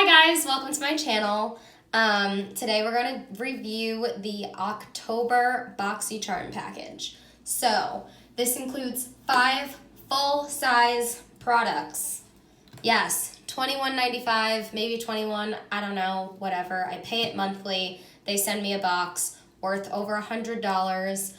Hi guys, welcome to my channel. Today we're going to review the October Boxycharm package. So, this includes 5 full-size products. Yes, $21.95, maybe $21, I don't know, whatever. I pay it monthly. They send me a box worth over $100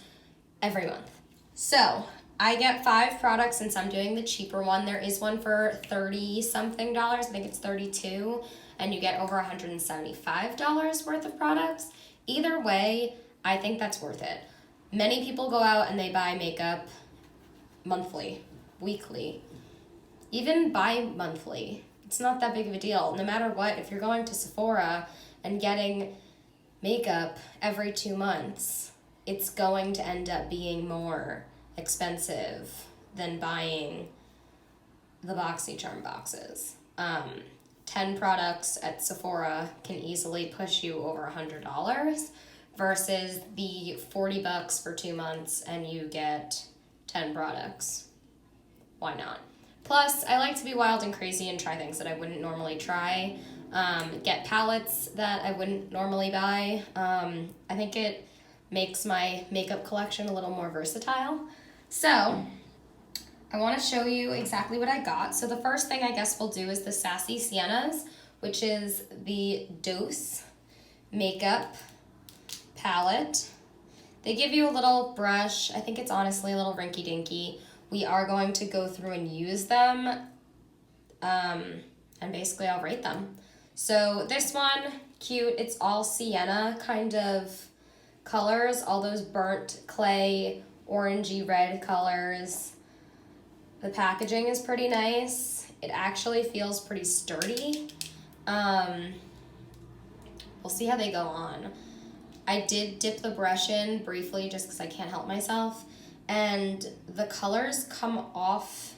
every month. So, I get 5 products since I'm doing the cheaper one. There is one for $30-something. I think it's $32, and you get over $175 worth of products. Either way, I think that's worth it. Many people go out and they buy makeup monthly, weekly, even bi-monthly. It's not that big of a deal. No matter what, if you're going to Sephora and getting makeup every 2 months, it's going to end up being more expensive than buying the Boxycharm boxes. 10 products at Sephora can easily push you over $100 versus the $40 for 2 months and you get 10 products. Why not? Plus, I like to be wild and crazy and try things that I wouldn't normally try. Get palettes that I wouldn't normally buy. I think it makes my makeup collection a little more versatile. So, I want to show you exactly what I got. So the first thing I guess we'll do is the Sassy Siennas, which is the Dose makeup palette. They give you a little brush. I think it's honestly a little rinky-dinky. We are going to go through and use them, and basically I'll rate them. So this one, cute. It's all sienna kind of colors, all those burnt clay, orangey red colors. The packaging is pretty nice. It actually feels pretty sturdy. We'll see how they go on. I did dip the brush in briefly just because I can't help myself. And the colors come off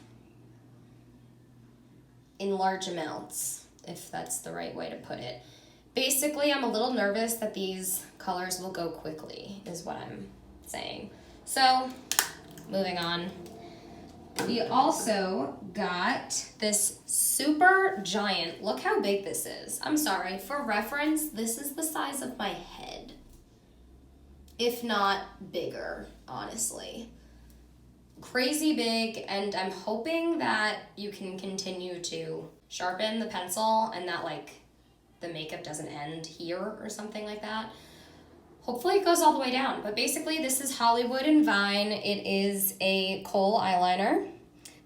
in large amounts, if that's the right way to put it. Basically, I'm a little nervous that these colors will go quickly, is what I'm saying. So, moving on. We also got this super giant, look how big this is. I'm sorry, for reference, this is the size of my head. If not bigger, honestly. Crazy big, and I'm hoping that you can continue to sharpen the pencil and that like the makeup doesn't end here or something like that. Hopefully it goes all the way down. But basically this is Hollywood and Vine. It is a kohl eyeliner.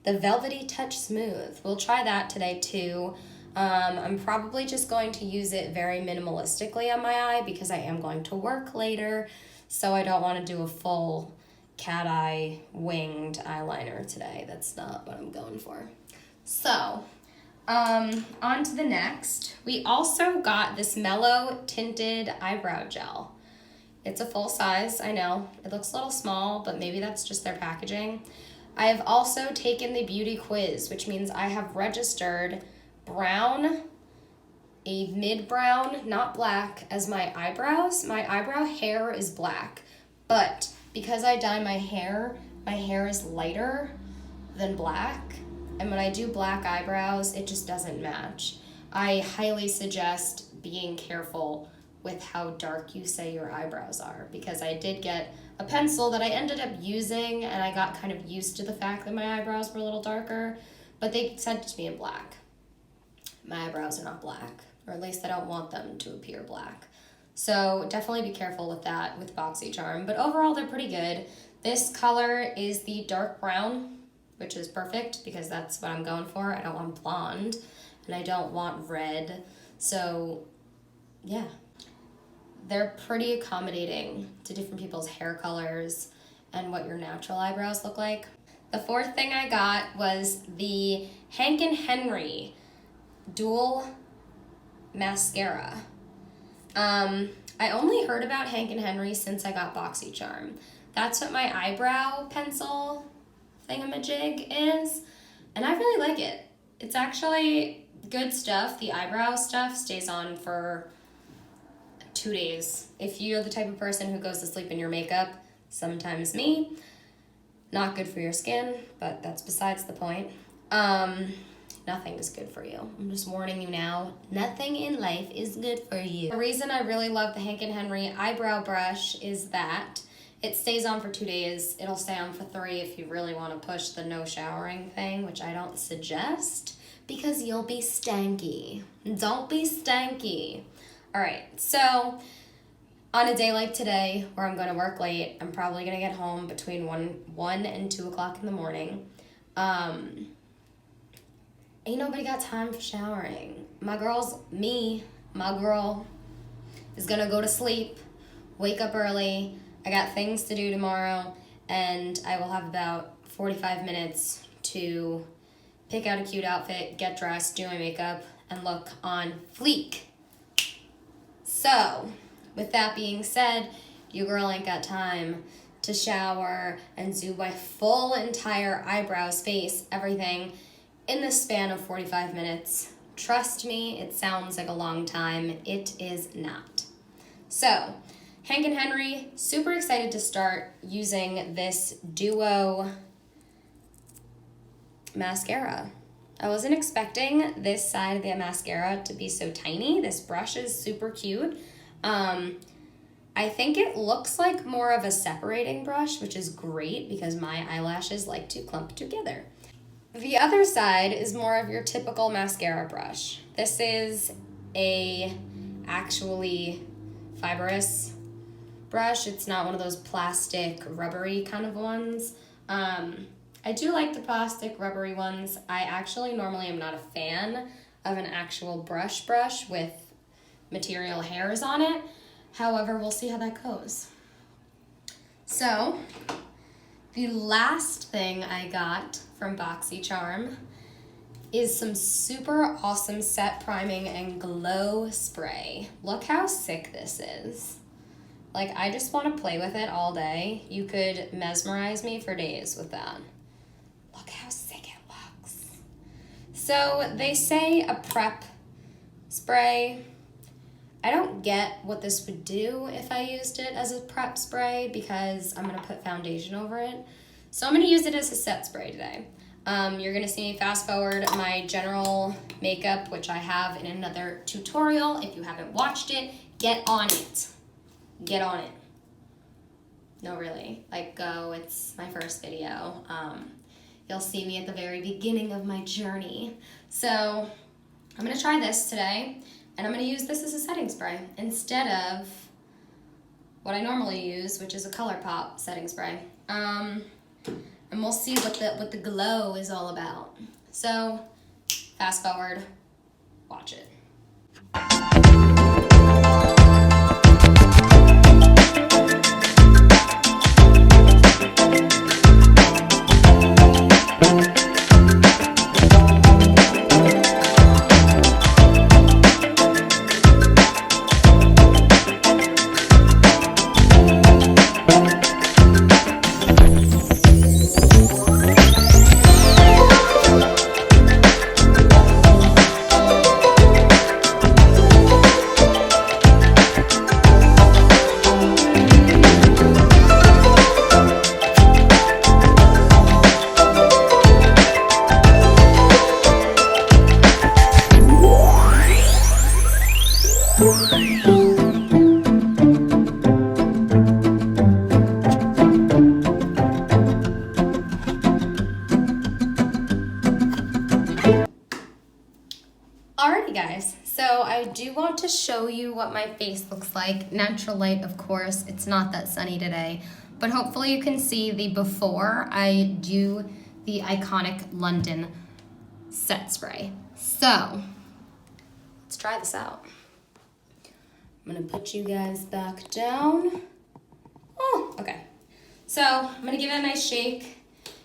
The Velvety Touch Smooth. We'll try that today too. I'm probably just going to use it very minimalistically on my eye because I am going to work later. So I don't want to do a full cat eye winged eyeliner today. That's not what I'm going for. So, on to the next. We also got this Mellow Tinted Eyebrow Gel. It's a full size, I know. It looks a little small, but maybe that's just their packaging. I have also taken the beauty quiz, which means I have registered brown, a mid-brown, not black, as my eyebrows. My eyebrow hair is black, but because I dye my hair is lighter than black, and when I do black eyebrows, it just doesn't match. I highly suggest being careful with how dark you say your eyebrows are, because I did get a pencil that I ended up using and I got kind of used to the fact that my eyebrows were a little darker, but they sent it to me in black. My eyebrows are not black, or at least I don't want them to appear black. So definitely be careful with that with Boxycharm, but overall they're pretty good. This color is the dark brown, which is perfect because that's what I'm going for. I don't want blonde and I don't want red, so yeah. They're pretty accommodating to different people's hair colors and what your natural eyebrows look like. The fourth thing I got was the Hank & Henry Dual Mascara. I only heard about Hank & Henry since I got Boxycharm. That's what my eyebrow pencil thingamajig is, and I really like it. It's actually good stuff. The eyebrow stuff stays on for 2 days. If you're the type of person who goes to sleep in your makeup, sometimes me, not good for your skin, but that's besides the point. Nothing is good for you. I'm just warning you now. Nothing in life is good for you. The reason I really love the Hank & Henry eyebrow brush is that it stays on for 2 days. It'll stay on for 3 if you really want to push the no showering thing, which I don't suggest because you'll be stanky. Don't be stanky. All right, so on a day like today where I'm going to work late, I'm probably going to get home between 1 and 2 o'clock in the morning. Ain't nobody got time for showering. My girl is going to go to sleep, wake up early. I got things to do tomorrow, and I will have about 45 minutes to pick out a cute outfit, get dressed, do my makeup, and look on fleek. So, with that being said, your girl ain't got time to shower and do my full entire eyebrows, face, everything in the span of 45 minutes. Trust me, it sounds like a long time. It is not. So, Hank & Henry, super excited to start using this Duo mascara. I wasn't expecting this side of the mascara to be so tiny. This brush is super cute. I think it looks like more of a separating brush, which is great because my eyelashes like to clump together. The other side is more of your typical mascara brush. This is a actually fibrous brush. It's not one of those plastic rubbery kind of ones. I do like the plastic rubbery ones. I actually normally am not a fan of an actual brush with material hairs on it. However, we'll see how that goes. So, the last thing I got from Boxycharm is some super awesome set priming and glow spray. Look how sick this is. Like, I just want to play with it all day. You could mesmerize me for days with that. Look how sick it looks. So they say a prep spray. I don't get what this would do if I used it as a prep spray because I'm going to put foundation over it. So I'm going to use it as a set spray today. You're going to see me fast forward my general makeup, which I have in another tutorial. If you haven't watched it, get on it. Get on it. No, really. Like, go. It's my first video. You'll see me at the very beginning of my journey. So I'm going to try this today, and I'm going to use this as a setting spray instead of what I normally use, which is a ColourPop setting spray. And we'll see what the glow is all about. So, fast forward, watch it. Alrighty guys, so I do want to show you what my face looks like. Natural light, of course, it's not that sunny today, but hopefully you can see the before I do the iconic London set spray. So, let's try this out. I'm gonna put you guys back down. Oh, okay. So, I'm gonna give it a nice shake,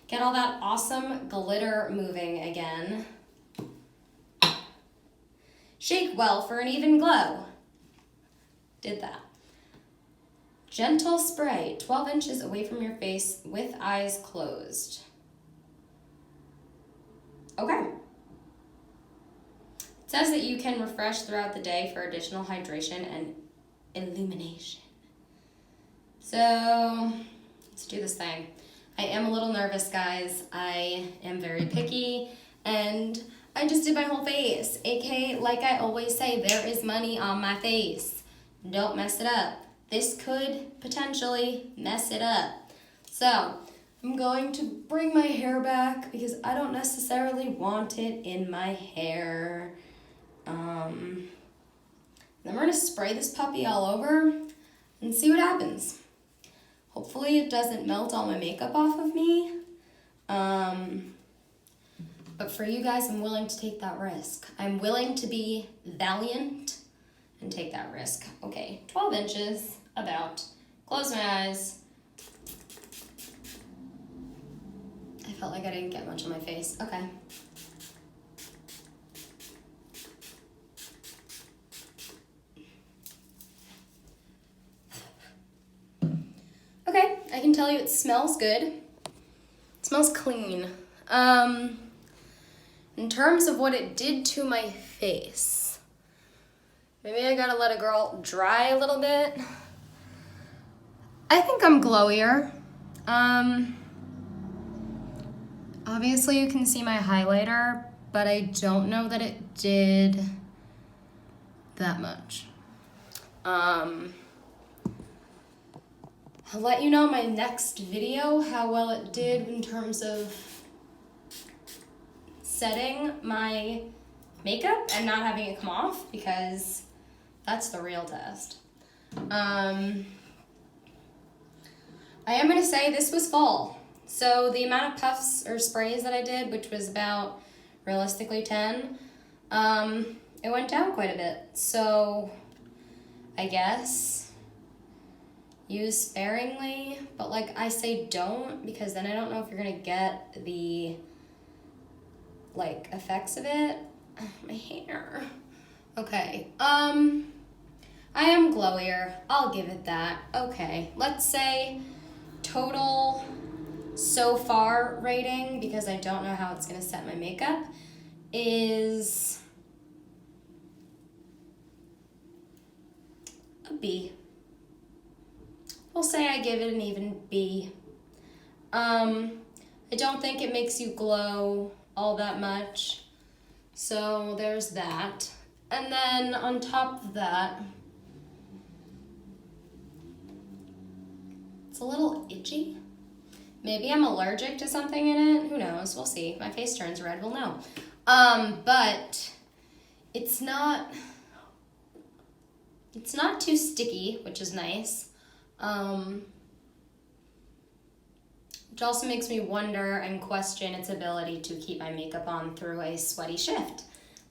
get all that awesome glitter moving again. Shake well for an even glow. Did that. Gentle spray, 12 inches away from your face with eyes closed. Okay. It says that you can refresh throughout the day for additional hydration and illumination. So, let's do this thing. I am a little nervous, guys. I am very picky, and I just did my whole face. AK, like I always say, there is money on my face. Don't mess it up. This could potentially mess it up. So, I'm going to bring my hair back because I don't necessarily want it in my hair. Then we're going to spray this puppy all over and see what happens. Hopefully it doesn't melt all my makeup off of me. But for you guys, I'm willing to take that risk. I'm willing to be valiant and take that risk. Okay, 12 inches, about. Close my eyes. I felt like I didn't get much on my face. Okay. Okay, I can tell you it smells good. It smells clean. In terms of what it did to my face, maybe I gotta let a girl dry a little bit. I think I'm glowier. Obviously you can see my highlighter, but I don't know that it did that much. I'll let you know in my next video how well it did in terms of setting my makeup and not having it come off, because that's the real test. I am going to say this was fall. So the amount of puffs or sprays that I did, which was about realistically 10, it went down quite a bit. So I guess use sparingly, but like I say don't, because then I don't know if you're going to get the like effects of it. My hair. Okay. I am glowier. I'll give it that. Okay. Let's say total so far rating, because I don't know how it's going to set my makeup, is a B. We'll say I give it an even B. I don't think it makes you glow all that much. So there's that. And then on top of that, it's a little itchy. Maybe I'm allergic to something in it. Who knows? We'll see. My face turns red, we'll know. But it's not too sticky, which is nice. Which also makes me wonder and question its ability to keep my makeup on through a sweaty shift.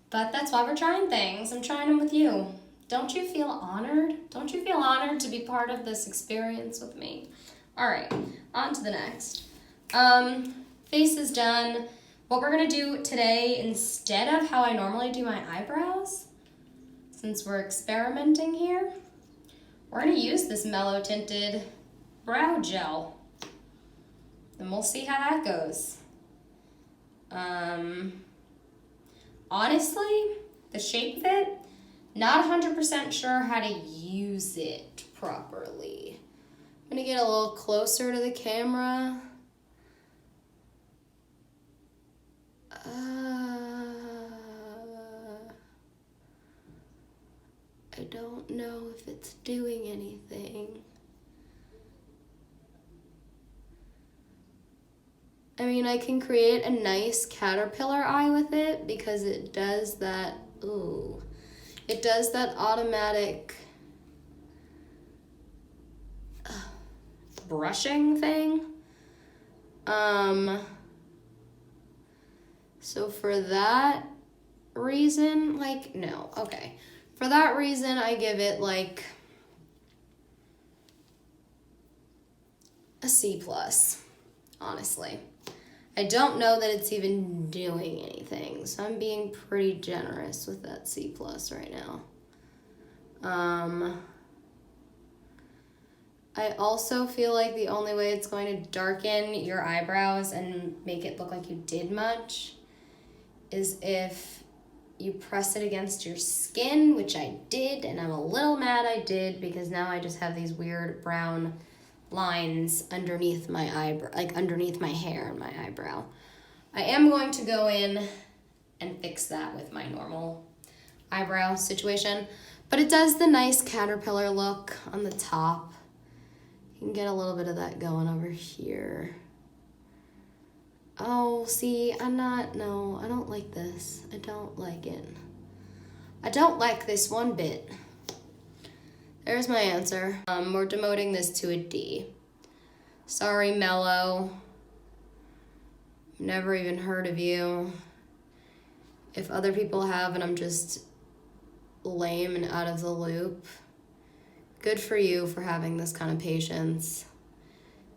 But that's why we're trying things. I'm trying them with you. Don't you feel honored? Don't you feel honored to be part of this experience with me? All right, on to the next. Face is done. What we're gonna do today, instead of how I normally do my eyebrows, since we're experimenting here, we're gonna use this Mellow Tinted brow gel. And we'll see how that goes. Honestly, the shape of it, not 100% sure how to use it properly. I'm gonna get a little closer to the camera. I don't know if it's doing anything. I mean, I can create a nice caterpillar eye with it because it does that, it does that automatic brushing thing. So for that reason, like, no, okay. For that reason, I give it like a C+, honestly. I don't know that it's even doing anything, so I'm being pretty generous with that C+ right now. I also feel like the only way it's going to darken your eyebrows and make it look like you did much is if you press it against your skin, which I did, and I'm a little mad I did because now I just have these weird brown lines underneath my eyebrow, like underneath my hair and my eyebrow. I am going to go in and fix that with my normal eyebrow situation. But it does the nice caterpillar look on the top. You can get a little bit of that going over here. Oh, see, no, I don't like this. I don't like it. I don't like this one bit. There's my answer. We're demoting this to a D. Sorry, Mellow. Never even heard of you. If other people have and I'm just lame and out of the loop, good for you for having this kind of patience,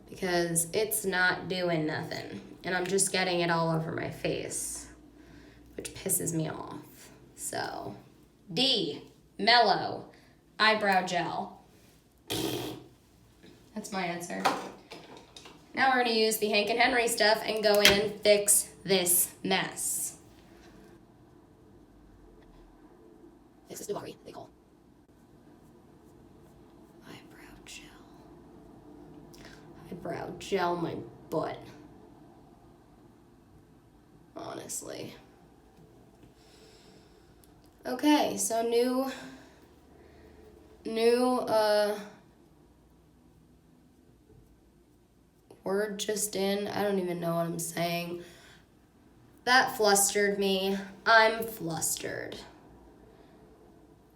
because it's not doing nothing and I'm just getting it all over my face, which pisses me off. So, D, Mellow, eyebrow gel. That's my answer. Now we're gonna use the Hank and Henry stuff and go in and fix this mess. Fix this duvari, they call. Eyebrow gel. Eyebrow gel my butt. Honestly. Okay, so new word just in. I don't even know what I'm saying. That flustered me. I'm flustered.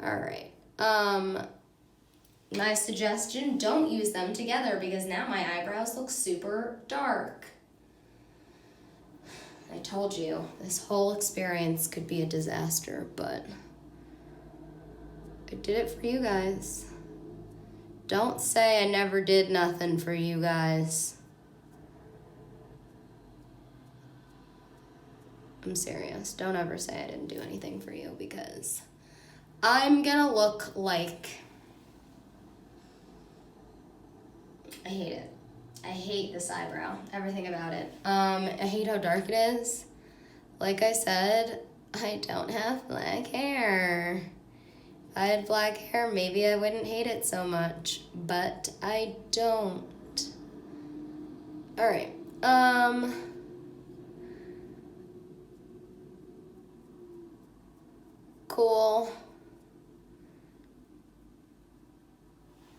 All right. My suggestion, don't use them together because now my eyebrows look super dark. I told you, this whole experience could be a disaster, but I did it for you guys. Don't say I never did nothing for you guys. I'm serious. Don't ever say I didn't do anything for you, because I'm gonna look like... I hate it. I hate this eyebrow. Everything about it. I hate how dark it is. Like I said, I don't have black hair. If I had black hair, maybe I wouldn't hate it so much, but I don't. All right. Cool.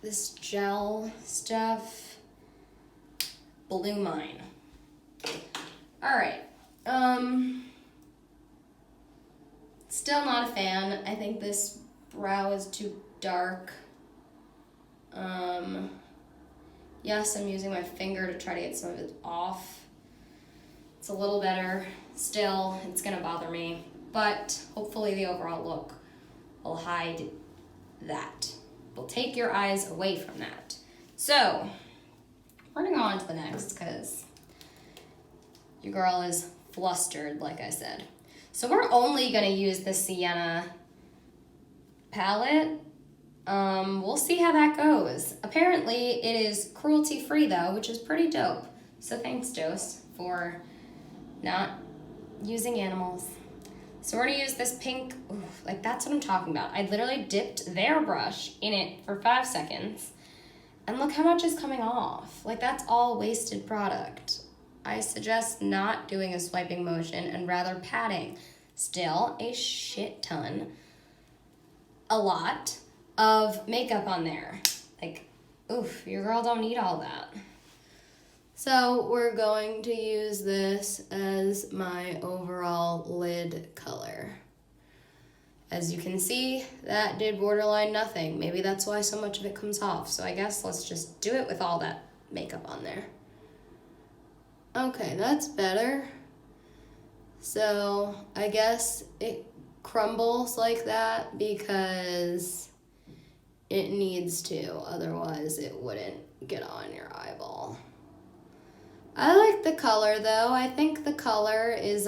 This gel stuff blew mine. All right. Still not a fan. I think this brow is too dark. Yes, I'm using my finger to try to get some of it off. It's a little better. Still, it's gonna bother me, but hopefully the overall look will hide that. Will take your eyes away from that. So, we're gonna go on to the next because your girl is flustered, like I said. So we're only gonna use the Sienna palette. We'll see how that goes. Apparently it is cruelty-free though, which is pretty dope. So thanks, Dose, for not using animals. So we're gonna use this pink, like that's what I'm talking about. I literally dipped their brush in it for 5 seconds and look how much is coming off. Like that's all wasted product. I suggest not doing a swiping motion and rather patting. Still a shit ton, a lot of makeup on there. Like, oof, your girl don't need all that. So we're going to use this as my overall lid color. As you can see, that did borderline nothing. Maybe that's why so much of it comes off. So I guess let's just do it with all that makeup on there. Okay, that's better. So I guess it crumbles like that because it needs to, otherwise it wouldn't get on your eyeball. I like the color though. I think the color is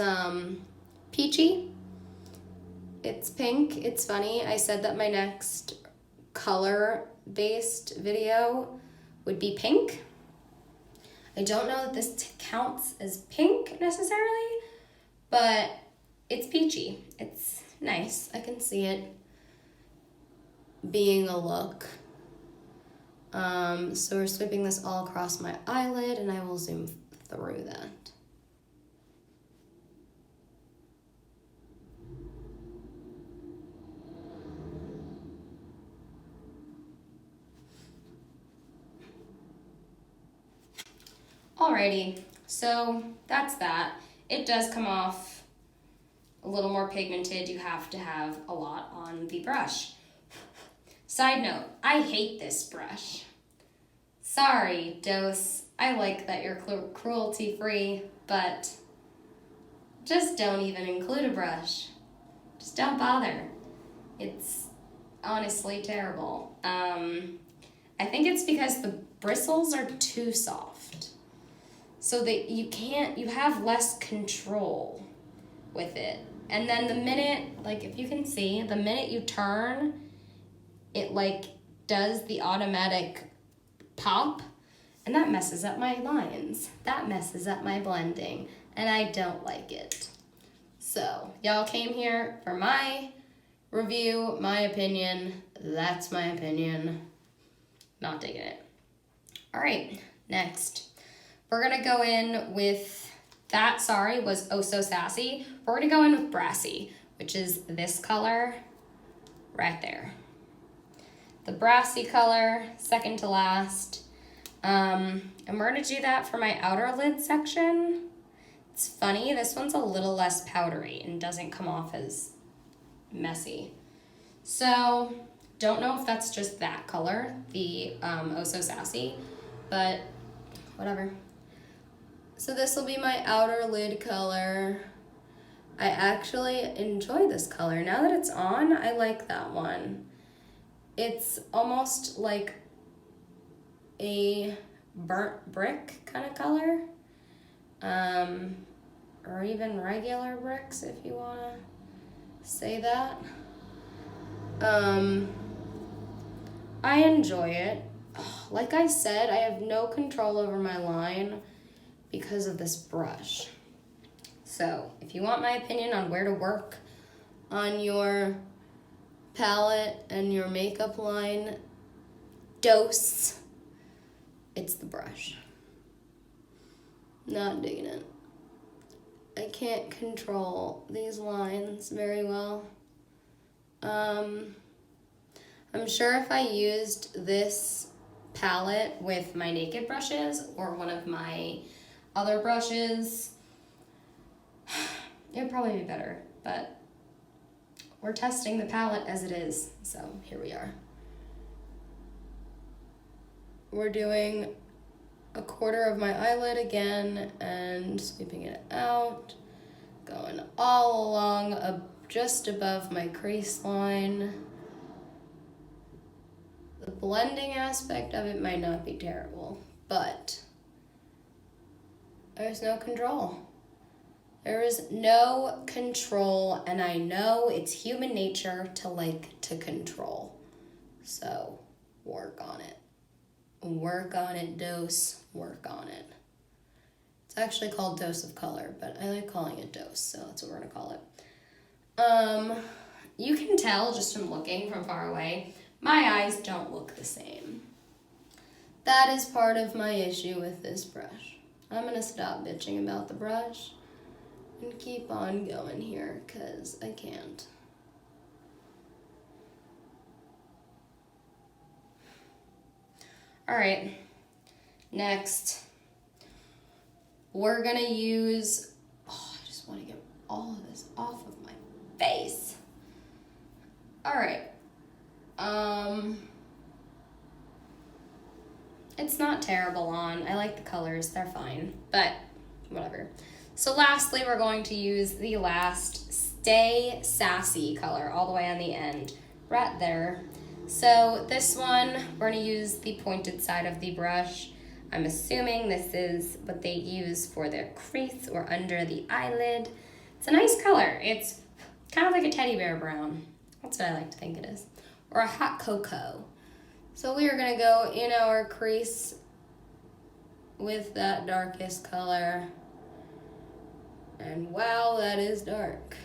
peachy. It's pink. It's funny. I said that my next color-based video would be pink. I don't know that this counts as pink necessarily, but it's peachy. It's nice. I can see it being a look. So we're sweeping this all across my eyelid and I will zoom through that. Alrighty, so that's that. It does come off a little more pigmented. You have to have a lot on the brush. Side note, I hate this brush. Sorry, Dose. I like that you're cruelty-free, but just don't even include a brush. Just don't bother. It's honestly terrible. I think it's because the bristles are too soft. So that you have less control with it. And then the minute, like if you can see, the minute you turn, it like does the automatic pop, and that messes up my lines. That messes up my blending, and I don't like it. So, y'all came here for my review, my opinion. That's my opinion. Not digging it. All right, next. We're gonna go in with, that, sorry, was Oh So Sassy. We're gonna go in with Brassy, which is this color right there. The Brassy color, second to last. And we're gonna do that for my outer lid section. It's funny, this one's a little less powdery and doesn't come off as messy. So, don't know if that's just that color, the Oh So Sassy, but whatever. So this will be my outer lid color. I actually enjoy this color. Now that it's on, I like that one. It's almost like a burnt brick kind of color. Or even regular bricks, if you want to say that. I enjoy it. Like I said, I have no control over my line because of this brush. So, if you want my opinion on where to work on your palette and your makeup line, Dose, it's the brush. Not digging it. I can't control these lines very well. I'm sure if I used this palette with my naked brushes or one of my other brushes, it would probably be better, but we're testing the palette as it is, so here we are. We're doing a quarter of my eyelid again and sweeping it out, going all along just above my crease line. The blending aspect of it might not be terrible, but there's no control. There is no control, and I know it's human nature to like to control. So, work on it. Work on it, Dose. Work on it. It's actually called Dose of Color, but I like calling it Dose, so that's what we're gonna call it. You can tell just from looking from far away, my eyes don't look the same. That is part of my issue with this brush. I'm gonna stop bitching about the brush and keep on going here, because I can't. All right, next, we're gonna use, I just wanna get all of this off of my face. All right, it's not terrible on. I like the colors, they're fine, but whatever. So lastly, we're going to use the last Stay Sassy color all the way on the end, right there. So this one, we're gonna use the pointed side of the brush. I'm assuming this is what they use for their crease or under the eyelid. It's a nice color. It's kind of like a teddy bear brown. That's what I like to think it is. Or a hot cocoa. So we are gonna go in our crease with that darkest color. And wow, that is dark.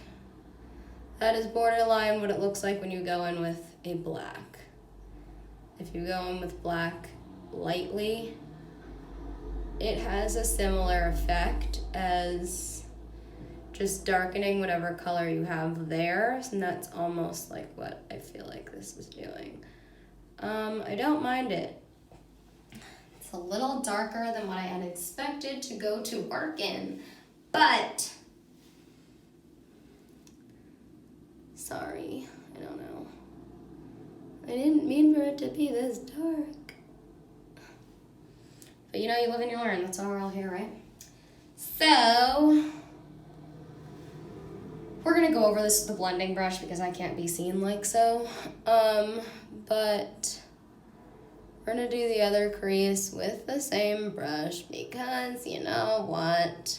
That is borderline what it looks like when you go in with a black. If you go in with black lightly, it has a similar effect as just darkening whatever color you have there, and that's almost like what I feel like this is doing. I don't mind it. It's a little darker than what I had expected to go to work in, but sorry, I don't know. I didn't mean for it to be this dark. But you know, you live and you learn. That's all we're all here, right? So, we're going to go over this with the blending brush because I can't be seen like so. But we're going to do the other crease with the same brush because, you know what?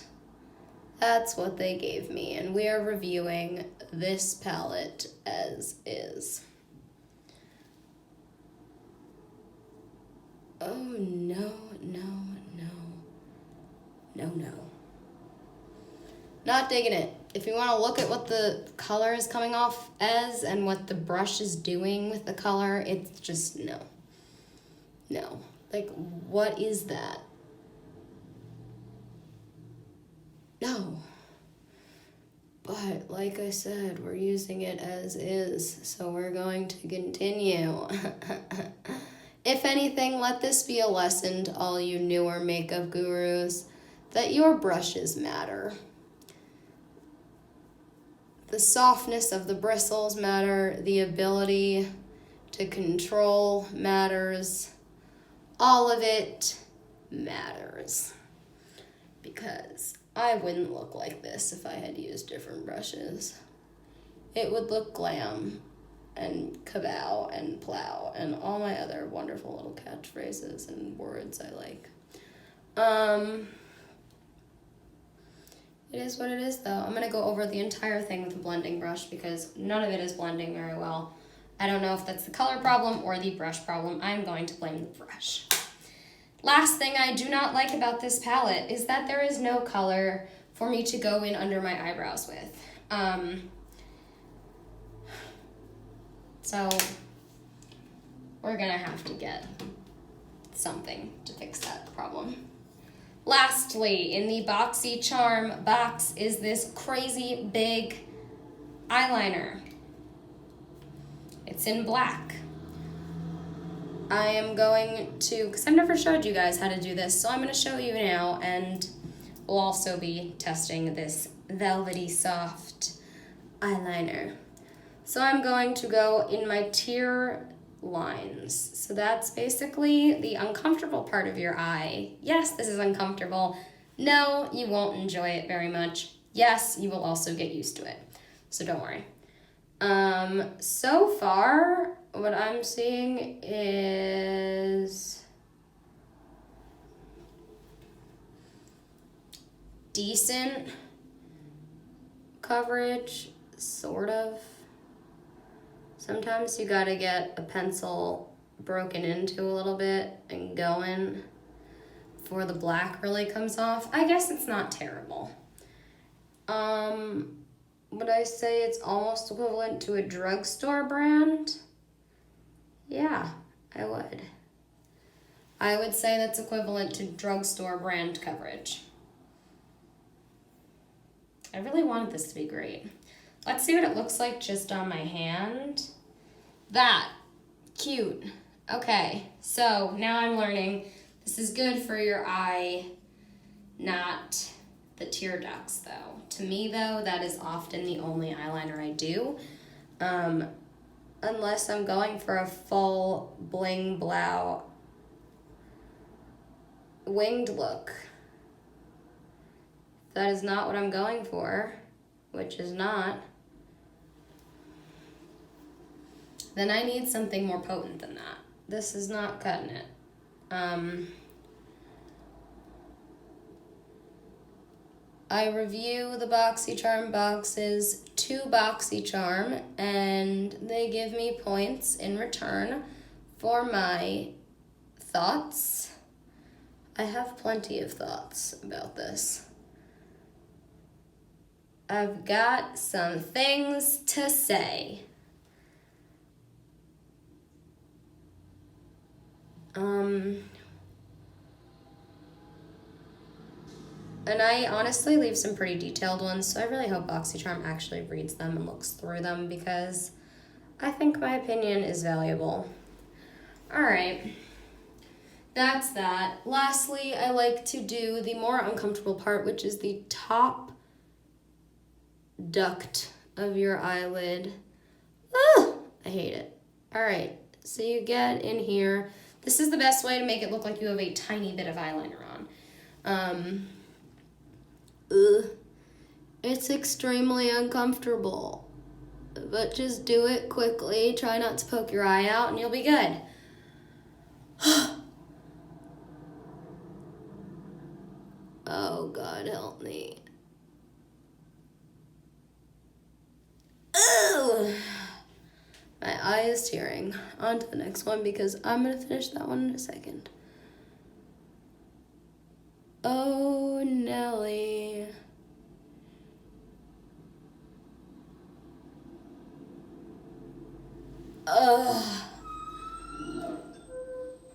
That's what they gave me. And we are reviewing this palette as is. Oh, no, no, no. No, no. Not digging it. If you want to look at what the color is coming off as and what the brush is doing with the color, it's just no. No. Like, what is that? No. But, like I said, we're using it as is, so we're going to continue. If anything, let this be a lesson to all you newer makeup gurus that your brushes matter. The softness of the bristles matter, the ability to control matters. All of it matters. Because I wouldn't look like this if I had used different brushes. It would look glam and kabow and plow and all my other wonderful little catchphrases and words I like. It is what it is, though. I'm going to go over the entire thing with a blending brush because none of it is blending very well. I don't know if that's the color problem or the brush problem. I'm going to blame the brush. Last thing I do not like about this palette is that there is no color for me to go in under my eyebrows with. So we're going to have to get something to fix that problem. Lastly, in the Boxycharm box is this crazy big eyeliner. It's in black. I am going to, because I've never showed you guys how to do this, so I'm going to show you now, and we'll also be testing this velvety soft eyeliner. So I'm going to go in my tear lines. So that's basically the uncomfortable part of your eye. Yes, this is uncomfortable. No, you won't enjoy it very much. Yes, you will also get used to it. So don't worry. So far, what I'm seeing is decent coverage, sort of. Sometimes you gotta get a pencil broken into a little bit and going before the black really comes off. I guess it's not terrible. Would I say it's almost equivalent to a drugstore brand? Yeah, I would. I would say that's equivalent to drugstore brand coverage. I really wanted this to be great. Let's see what it looks like just on my hand. That, cute. Okay, so now I'm learning this is good for your eye, not the tear ducts though. To me though, that is often the only eyeliner I do. Unless I'm going for a full bling blow winged look. That is not what I'm going for, which is not. Then I need something more potent than that. This is not cutting it. I review the Boxycharm boxes to Boxycharm, and they give me points in return for my thoughts. I have plenty of thoughts about this. I've got some things to say. And I honestly leave some pretty detailed ones, so I really hope Boxycharm actually reads them and looks through them because I think my opinion is valuable. Alright. that's that. Lastly, I like to do the more uncomfortable part, which is the top duct of your eyelid. Ah, I hate it. All right, so you get in here. This is the best way to make it look like you have a tiny bit of eyeliner on. It's extremely uncomfortable, but just do it quickly. Try not to poke your eye out and you'll be good. Oh, God, help me. Ooh. My eye is tearing. On to the next one because I'm going to finish that one in a second. Oh, Nelly. Ugh.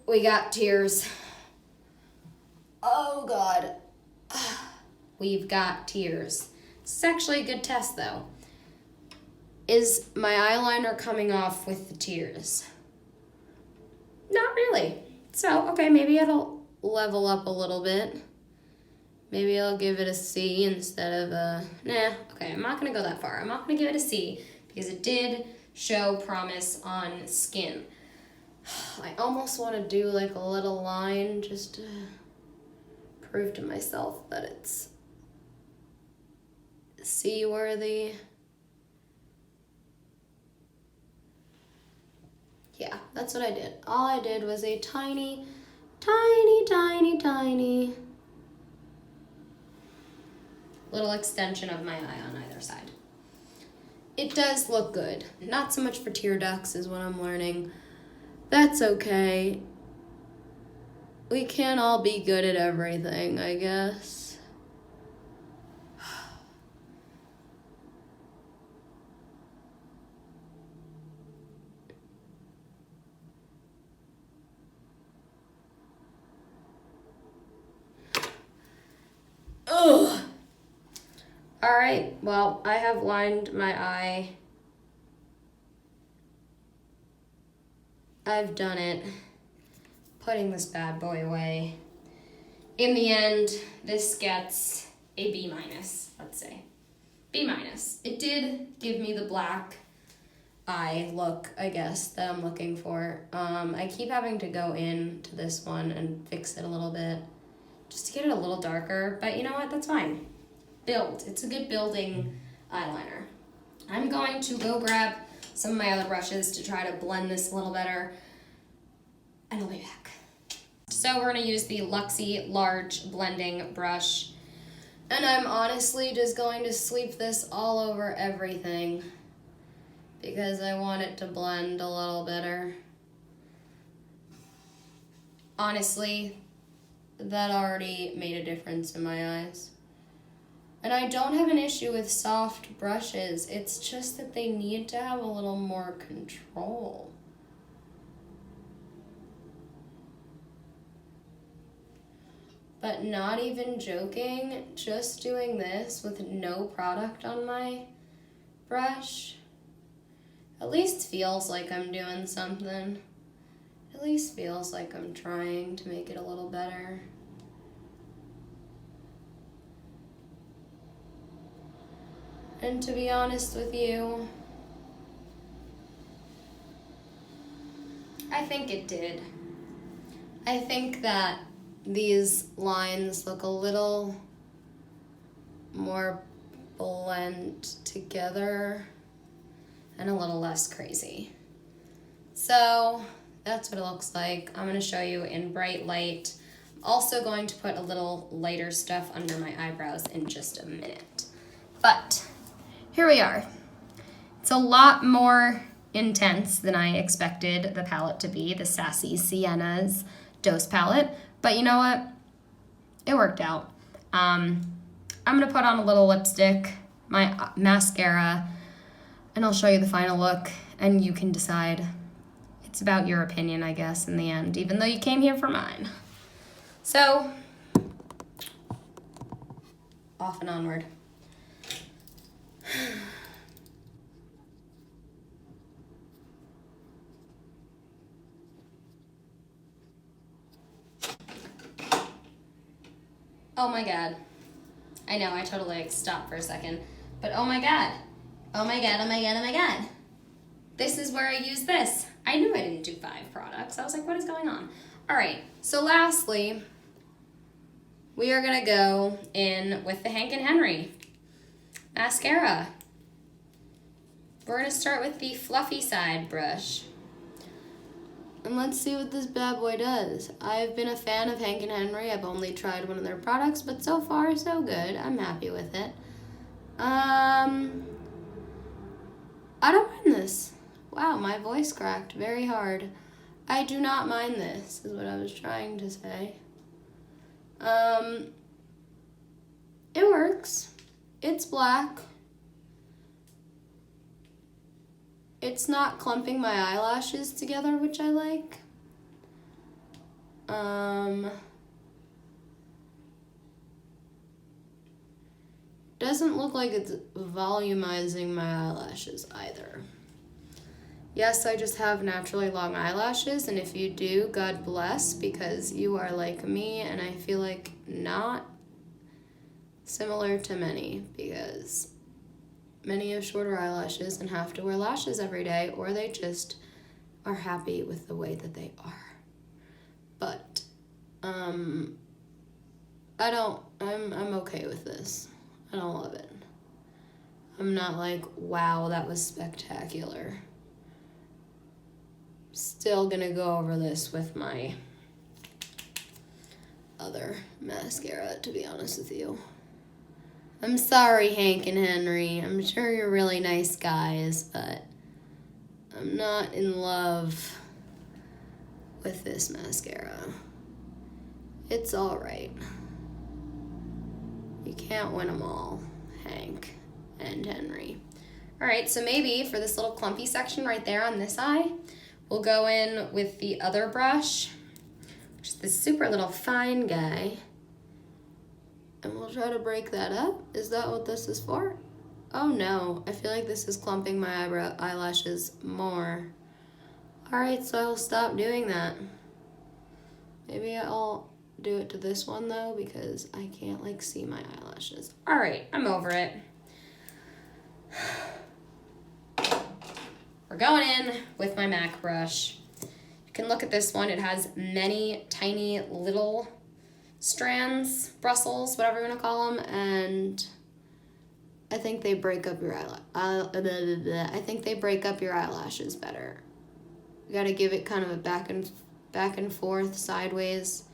We got tears. Oh, God. We've got tears. This is actually a good test, though. Is my eyeliner coming off with the tears? Not really. So, okay, maybe it'll level up a little bit. Maybe I'll give it a C instead of a... Nah, okay, I'm not going to go that far. I'm not going to give it a C because it did show promise on skin. I almost want to do like a little line just to prove to myself that it's C-worthy. Yeah, that's what I did. All I did was a tiny, tiny, tiny, tiny little extension of my eye on either side. It does look good. Not so much for tear ducts is what I'm learning. That's okay. We can't all be good at everything, I guess. Ugh. All right, well, I have lined my eye. I've done it. Putting this bad boy away. In the end, this gets a B-, let's say. B-. It did give me the black eye look, I guess, that I'm looking for. I keep having to go into this one and fix it a little bit just to get it a little darker, but you know what, that's fine. Build. It's a good building eyeliner. I'm going to go grab some of my other brushes to try to blend this a little better, and I'll be back. So we're going to use the Luxie Large Blending Brush, and I'm honestly just going to sweep this all over everything because I want it to blend a little better. Honestly, that already made a difference in my eyes. And I don't have an issue with soft brushes. It's just that they need to have a little more control. But not even joking, just doing this with no product on my brush at least feels like I'm doing something. At least feels like I'm trying to make it a little better. And to be honest with you, I think it did. I think that these lines look a little more blend together and a little less crazy. So that's what it looks like. I'm gonna show you in bright light. I'm also going to put a little lighter stuff under my eyebrows in just a minute. But here we are. It's a lot more intense than I expected the palette to be, the Sassy Siennas Dose palette. But you know what? It worked out. I'm gonna put on a little lipstick, my mascara, and I'll show you the final look, and you can decide. It's about your opinion, I guess, in the end, even though you came here for mine. So, off and onward. Oh my God. I know, I totally like stopped for a second. But oh my God. Oh my God, oh my God, oh my God. This is where I use this. I knew I didn't do 5 products. I was like, what is going on? All right, so lastly, we are gonna go in with the Hank and Henry mascara. We're gonna start with the fluffy side brush. And let's see what this bad boy does. I've been a fan of Hank and Henry. I've only tried one of their products, but so far so good. I'm happy with it. I don't mind this. Wow, my voice cracked very hard. I do not mind this, is what I was trying to say. It works. It's black. It's not clumping my eyelashes together, which I like. Doesn't look like it's volumizing my eyelashes either. Yes, I just have naturally long eyelashes, and if you do, God bless, because you are like me, and I feel like not similar to many, because many have shorter eyelashes and have to wear lashes every day, or they just are happy with the way that they are. But, I'm okay with this. I don't love it. I'm not like, wow, that was spectacular. Still gonna go over this with my other mascara, to be honest with you. I'm sorry, Hank and Henry. I'm sure you're really nice guys, but I'm not in love with this mascara. It's alright. You can't win them all, Hank and Henry. Alright, so maybe for this little clumpy section right there on this eye, we'll go in with the other brush, which is this super little fine guy. And we'll try to break that up. Is that what this is for? Oh no, I feel like this is clumping my eyelashes more. Alright, so I'll stop doing that. Maybe I'll do it to this one though, because I can't like see my eyelashes. Alright, I'm over it. We're going in with my MAC brush. You can look at this one. It has many tiny little strands, bristles, whatever you want to call them, and I think they break up your I think they break up your eyelashes better. You got to give it kind of a back and forth, sideways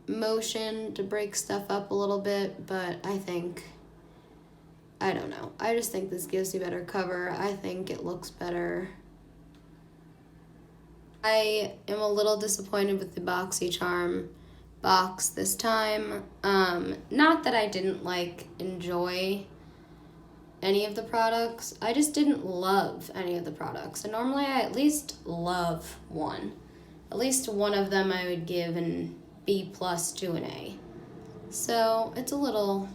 motion to break stuff up a little bit, but I don't know. I just think this gives you better cover. I think it looks better. I am a little disappointed with the Boxycharm box this time. Not that I didn't enjoy any of the products. I just didn't love any of the products. And normally I at least love one. At least one of them I would give an B+ to an A. So it's a little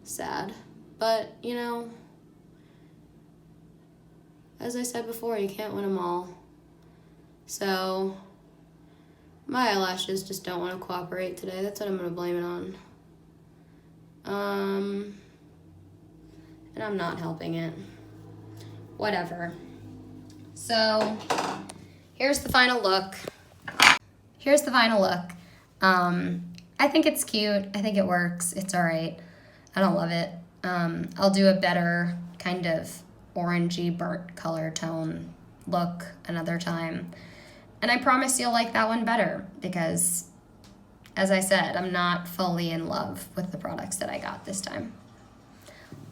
sad. But, you know, as I said before, you can't win them all. So my eyelashes just don't want to cooperate today. That's what I'm going to blame it on. And I'm not helping it. Whatever. So here's the final look. I think it's cute. I think it works. It's all right. I don't love it. I'll do a better kind of orangey burnt color tone look another time. And I promise you'll like that one better because, as I said, I'm not fully in love with the products that I got this time.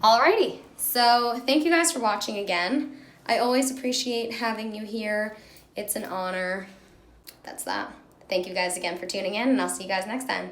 Alrighty, so thank you guys for watching again. I always appreciate having you here. It's an honor. That's that. Thank you guys again for tuning in, and I'll see you guys next time.